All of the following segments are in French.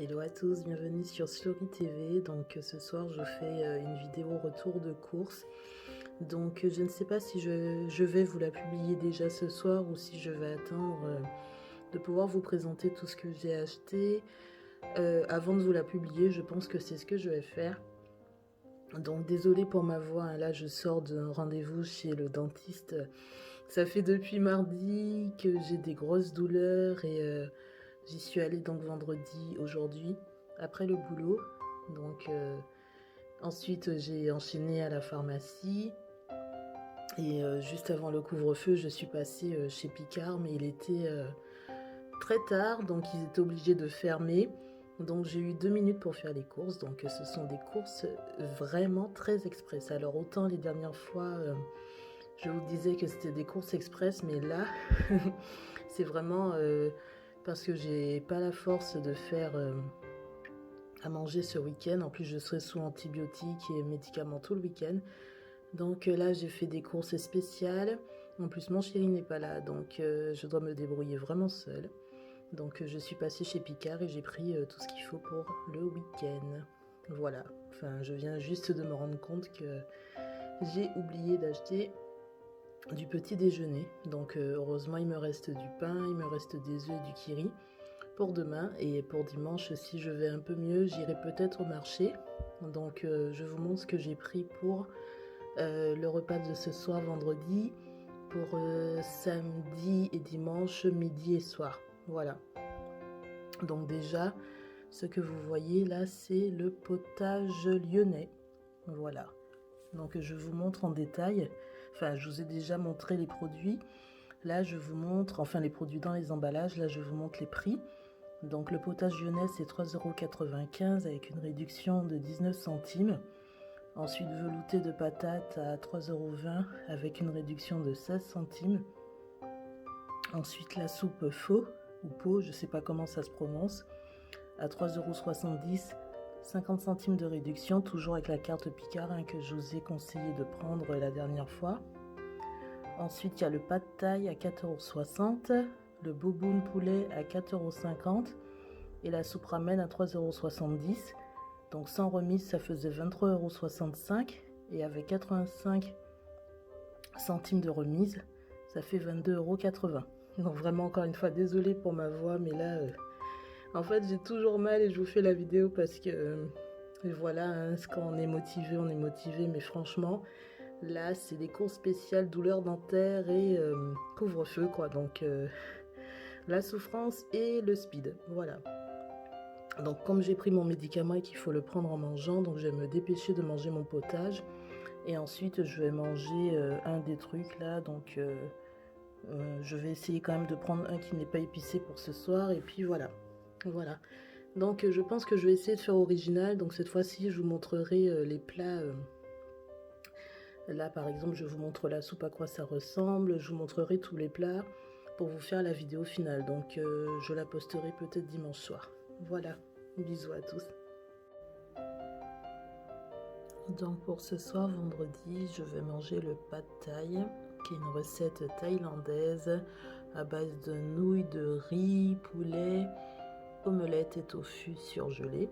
Hello à tous, bienvenue sur Story TV. Donc ce soir je fais une vidéo retour de course. Donc je ne sais pas si je vais vous la publier déjà ce soir ou si je vais attendre de pouvoir vous présenter tout ce que j'ai acheté avant de vous la publier. Je pense que c'est ce que je vais faire. Donc désolée pour ma voix, hein. Là je sors d'un rendez-vous chez le dentiste. Ça fait depuis mardi que j'ai des grosses douleurs et j'y suis allée donc vendredi aujourd'hui après le boulot. Donc ensuite j'ai enchaîné à la pharmacie et juste avant le couvre-feu je suis passée chez Picard, mais il était très tard donc ils étaient obligés de fermer. Donc j'ai eu 2 minutes pour faire les courses. Donc ce sont des courses vraiment très express. Alors autant les dernières fois je vous disais que c'était des courses express, mais là c'est vraiment parce que j'ai pas la force de faire à manger ce week-end. En plus je serai sous antibiotiques et médicaments tout le week-end. Donc là j'ai fait des courses spéciales. En plus mon chéri n'est pas là, donc je dois me débrouiller vraiment seule. Donc je suis passée chez Picard et j'ai pris tout ce qu'il faut pour le week-end. Voilà, enfin je viens juste de me rendre compte que j'ai oublié d'acheter du petit déjeuner. Donc heureusement il me reste du pain, il me reste des œufs et du kiri pour demain. Et pour dimanche, si je vais un peu mieux, j'irai peut-être au marché. Donc je vous montre ce que j'ai pris pour le repas de ce soir vendredi, pour samedi et dimanche, midi et soir. Voilà. Donc déjà, ce que vous voyez là, c'est le potage lyonnais. Voilà. Donc je vous montre en détail. Enfin, je vous ai déjà montré les produits. Là, je vous montre, enfin les produits dans les emballages. Là, je vous montre les prix. Donc le potage lyonnais, c'est 3,95 € avec une réduction de 19 centimes. Ensuite, velouté de patates à 3,20 € avec une réduction de 16 centimes. Ensuite, la soupe faux ou pot, je ne sais pas comment ça se prononce, à 3,70 €, 50 centimes de réduction, toujours avec la carte Picard que je vous ai conseillé de prendre la dernière fois. Ensuite, il y a le pad thai à 4,60 €, le boboon poulet à 4,50 € et la soupe ramen à 3,70 €. Donc sans remise, ça faisait 23,65 € et avec 85 centimes de remise, ça fait 22,80 €. Donc vraiment, encore une fois, désolée pour ma voix, mais là, en fait, j'ai toujours mal et je vous fais la vidéo parce que, voilà, hein, quand on est motivé, mais franchement, là, c'est des cours spéciales, douleurs dentaires et couvre-feu, quoi. Donc, la souffrance et le speed, voilà. Donc comme j'ai pris mon médicament et qu'il faut le prendre en mangeant, donc je vais me dépêcher de manger mon potage. Et ensuite je vais manger un des trucs là. Donc je vais essayer quand même de prendre un qui n'est pas épicé pour ce soir. Et puis voilà. Voilà. Donc je pense que je vais essayer de faire original. Donc cette fois-ci je vous montrerai les plats. Là par exemple je vous montre la soupe à quoi ça ressemble. Je vous montrerai tous les plats pour vous faire la vidéo finale. Donc je la posterai peut-être dimanche soir. Voilà, bisous à tous. Donc pour ce soir vendredi, je vais manger le pad thai, qui est une recette thaïlandaise à base de nouilles de riz, poulet, omelette et tofu surgelé.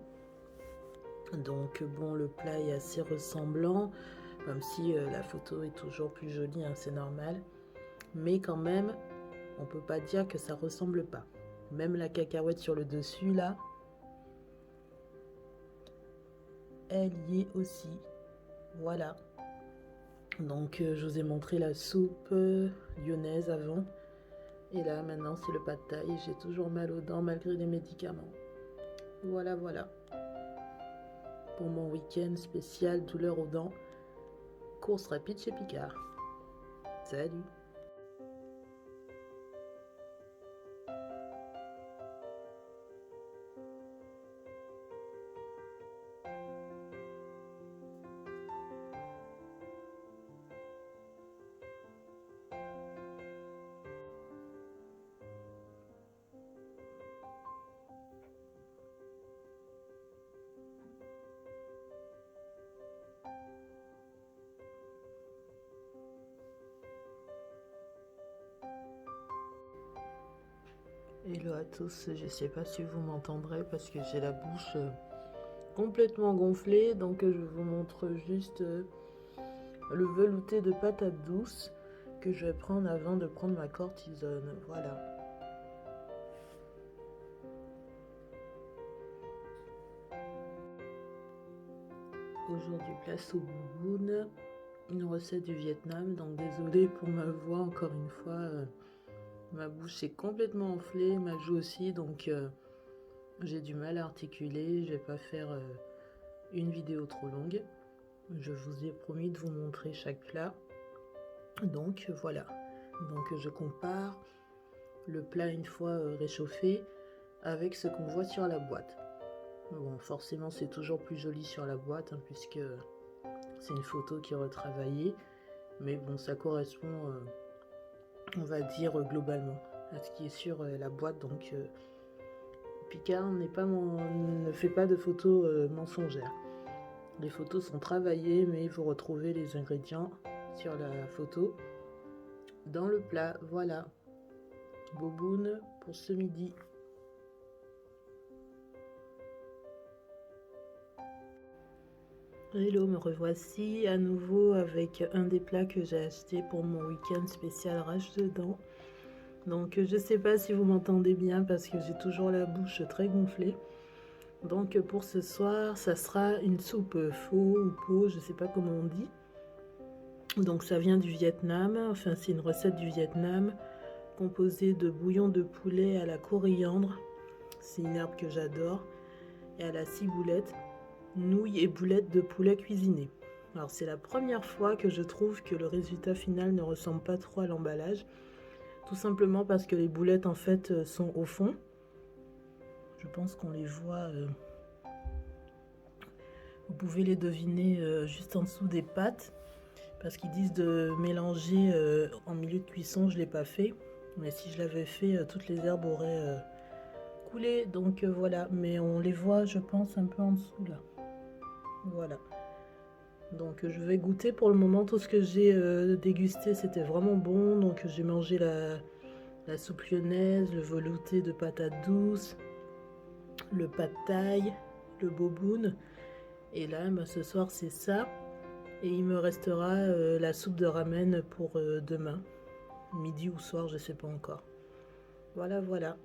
Donc bon, le plat est assez ressemblant, même si la photo est toujours plus jolie, hein, c'est normal. Mais quand même, on peut pas dire que ça ressemble pas. Même la cacahuète sur le dessus là, elle y est aussi. Voilà. Donc je vous ai montré la soupe lyonnaise avant. Et là maintenant c'est le pad thai. J'ai toujours mal aux dents malgré les médicaments. Voilà, voilà. Pour mon week-end spécial douleur aux dents. Course rapide chez Picard. Salut! Hello à tous, je sais pas si vous m'entendrez parce que j'ai la bouche complètement gonflée, donc je vous montre juste le velouté de patates douces que je vais prendre avant de prendre ma cortisone. Voilà. Aujourd'hui, place au bouboune, une recette du Vietnam, donc désolée pour ma voix encore une fois. Ma bouche est complètement enflée, ma joue aussi, donc j'ai du mal à articuler. Je vais pas faire une vidéo trop longue. Je vous ai promis de vous montrer chaque plat. Donc voilà. Donc je compare le plat une fois réchauffé avec ce qu'on voit sur la boîte. Bon, forcément c'est toujours plus joli sur la boîte puisque c'est une photo qui est retravaillée. Mais bon, ça correspond, on va dire globalement, à ce qui est sur la boîte. Donc Picard ne fait pas de photos mensongères. Les photos sont travaillées, mais vous retrouvez les ingrédients sur la photo dans le plat. Voilà, boboune pour ce midi. Hello, me revoici à nouveau avec un des plats que j'ai acheté pour mon week-end spécial rage de dents. Donc je sais pas si vous m'entendez bien parce que j'ai toujours la bouche très gonflée. Donc pour ce soir, ça sera une soupe pho ou po, je sais pas comment on dit. Donc ça vient du Vietnam, enfin c'est une recette du Vietnam composée de bouillon de poulet à la coriandre, c'est une herbe que j'adore, et à la ciboulette, nouilles et boulettes de poulet cuisinées. Alors c'est la première fois que je trouve que le résultat final ne ressemble pas trop à l'emballage, tout simplement parce que les boulettes en fait sont au fond. Je pense qu'on les voit, vous pouvez les deviner juste en dessous des pâtes. Parce qu'ils disent de mélanger en milieu de cuisson, je ne l'ai pas fait. Mais si je l'avais fait, toutes les herbes auraient coulé. Donc voilà, mais on les voit, je pense, un peu en dessous là. Voilà. Donc je vais goûter pour le moment. Tout ce que j'ai dégusté, c'était vraiment bon. Donc j'ai mangé la soupe lyonnaise, le velouté de patates douces, le pad thaï, le boboon. Et là, ce soir, c'est ça. Et il me restera la soupe de ramen pour demain, midi ou soir, je sais pas encore. Voilà, voilà.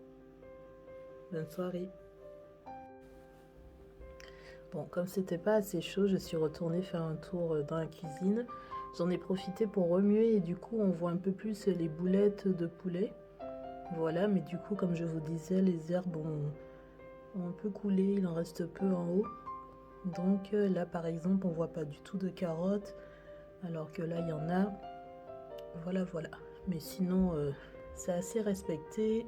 Bonne soirée. Bon, comme c'était pas assez chaud, je suis retournée faire un tour dans la cuisine. J'en ai profité pour remuer et du coup, on voit un peu plus les boulettes de poulet. Voilà, mais du coup, comme je vous disais, les herbes ont un peu coulé, il en reste peu en haut. Donc là, par exemple, on voit pas du tout de carottes. Alors que là il y en a, voilà. Mais sinon c'est assez respecté.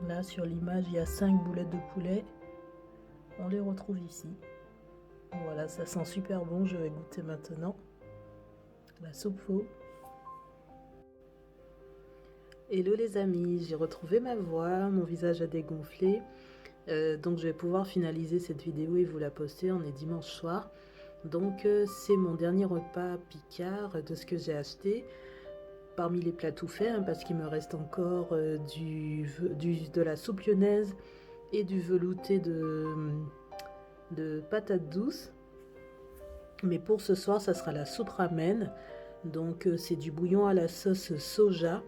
Là sur l'image il y a 5 boulettes de poulet, on les retrouve ici. Voilà, ça sent super bon. Je vais goûter maintenant la soupe pho. Hello les amis, j'ai retrouvé ma voix, mon visage a dégonflé, donc je vais pouvoir finaliser cette vidéo et vous la poster. On est dimanche soir. Donc c'est mon dernier repas Picard de ce que j'ai acheté parmi les plats tout faits, parce qu'il me reste encore de la soupe lyonnaise et du velouté de patates douces. Mais pour ce soir, ça sera la soupe ramen. Donc c'est du bouillon à la sauce soja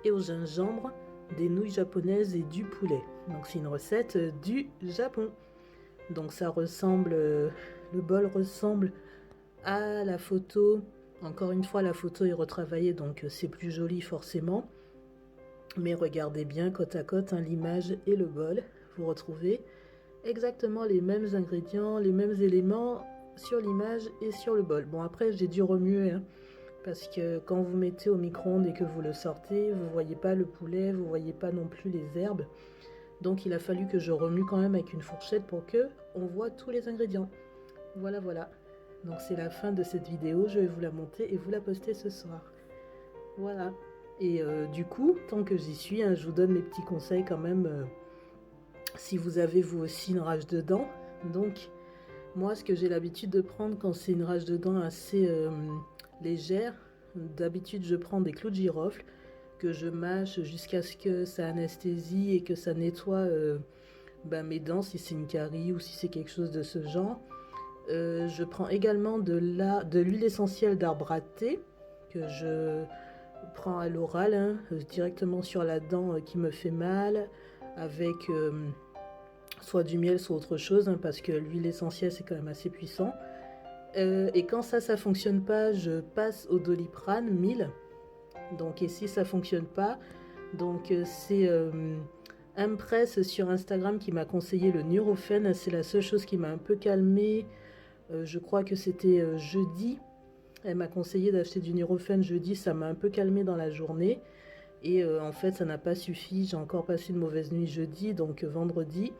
et au gingembre, des nouilles japonaises et du poulet. Donc c'est une recette du Japon. Donc ça ressemble, le bol ressemble à la photo. Encore une fois, la photo est retravaillée, donc c'est plus joli forcément. Mais regardez bien côte à côte l'image et le bol. Vous retrouvez exactement les mêmes ingrédients, les mêmes éléments sur l'image et sur le bol. Bon, après j'ai dû remuer, parce que quand vous mettez au micro-ondes et que vous le sortez, vous voyez pas le poulet, vous voyez pas non plus les herbes. Donc il a fallu que je remue quand même avec une fourchette pour que on voit tous les ingrédients. Voilà. Donc c'est la fin de cette vidéo, je vais vous la monter et vous la poster ce soir. Voilà. Et du coup, tant que j'y suis, je vous donne mes petits conseils quand même, si vous avez vous aussi une rage de dents. Donc moi, ce que j'ai l'habitude de prendre quand c'est une rage de dents assez légère, d'habitude je prends des clous de girofle que je mâche jusqu'à ce que ça anesthésie et que ça nettoie mes dents, si c'est une carie ou si c'est quelque chose de ce genre. Je prends également de l'huile essentielle d'arbre à thé que je prends à l'oral, hein, directement sur la dent qui me fait mal, avec soit du miel, soit autre chose, hein, parce que l'huile essentielle c'est quand même assez puissant. Et quand ça fonctionne pas, je passe au Doliprane 1000. Donc, et si ça fonctionne pas, donc c'est Impress sur Instagram qui m'a conseillé le Nurofen. C'est la seule chose qui m'a un peu calmée. Je crois que c'était jeudi. Elle m'a conseillé d'acheter du Nurofen jeudi. Ça m'a un peu calmée dans la journée. Et en fait, ça n'a pas suffi. J'ai encore passé une mauvaise nuit jeudi. Donc vendredi,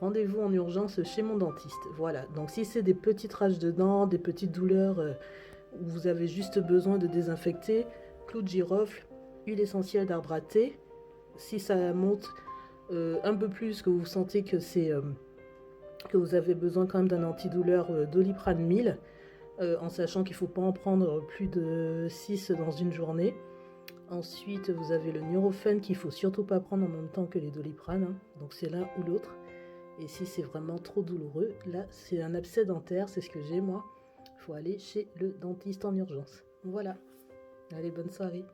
rendez-vous en urgence chez mon dentiste. Voilà. Donc si c'est des petites rages de dents, des petites douleurs où vous avez juste besoin de désinfecter, clou de girofle, huile essentielle d'arbre à thé. Si ça monte un peu plus, que vous sentez que que vous avez besoin quand même d'un antidouleur, Doliprane 1000, en sachant qu'il ne faut pas en prendre plus de 6 dans une journée. Ensuite, vous avez le Nurofen qu'il ne faut surtout pas prendre en même temps que les Doliprane, hein. Donc c'est l'un ou l'autre. Et si c'est vraiment trop douloureux, là c'est un abcès dentaire, c'est ce que j'ai moi. Il faut aller chez le dentiste en urgence. Voilà. Allez, bonne soirée.